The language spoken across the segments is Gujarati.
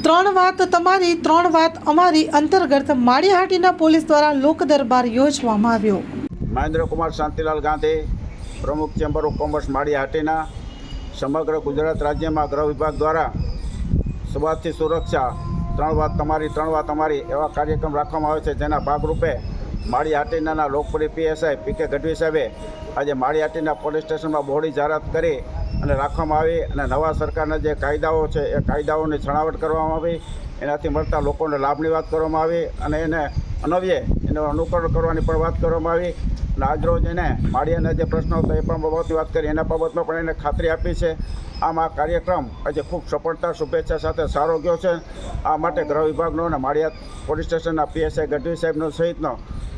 ત્રણ વાત તમારી ત્રણ વાત અમારી અંતર્ગત માળિયાહાટીના પોલીસ દ્વારા લોક દરબાર યોજવામાં આવ્યો। મહેન્દ્રકુમાર શાંતિલાલ ગાંધી, પ્રમુખ ચેમ્બર ઓફ કોમર્સ માળિયાહાટીના સમગ્ર ગુજરાત રાજ્યમાં ગૃહ વિભાગ દ્વારા સ્વાસ્થ્ય સુરક્ષા ત્રણ વાત તમારી ત્રણ વાત અમારી એવા કાર્યક્રમ રાખવામાં આવે છે, જેના ભાગરૂપે માળિયાહાટીના લોકપ્રિય પીએસઆઈ પીકે ગઢવી સાહેબે આજે માળિયાહાટીના પોલીસ સ્ટેશનમાં બહોળી જાહેરાત કરી અને રાખવામાં આવી અને નવા સરકારના જે કાયદાઓ છે એ કાયદાઓની છણાવટ કરવામાં આવી, એનાથી મળતા લોકોને લાભની વાત કરવામાં આવી અને એને અનવ્યે એનું અનુકરણ કરવાની પણ વાત કરવામાં આવી અને આજરોજ એને માળિયાના જે પ્રશ્નો હતા એ પણ બાબતની વાત કરી, એના બાબતમાં પણ એને ખાતરી આપી છે। આમ આ કાર્યક્રમ આજે ખૂબ સફળતા શુભેચ્છા સાથે સારો ગયો છે। આ માટે ગૃહ વિભાગનો અને માળિયા પોલીસ સ્ટેશનના પીએસઆઈ ગઢવી સાહેબનો સહિતનો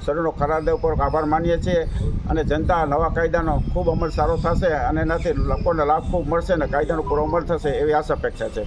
સર્વનો ખરાદયપૂર્વક આભાર માનીએ છીએ અને જનતા નવા કાયદાનો ખૂબ અમલ સારો થશે અને એનાથી લોકોને લાભ ખૂબ મળશે અને કાયદાનો પૂરો અમલ થશે એવી આશા અપેક્ષા છે।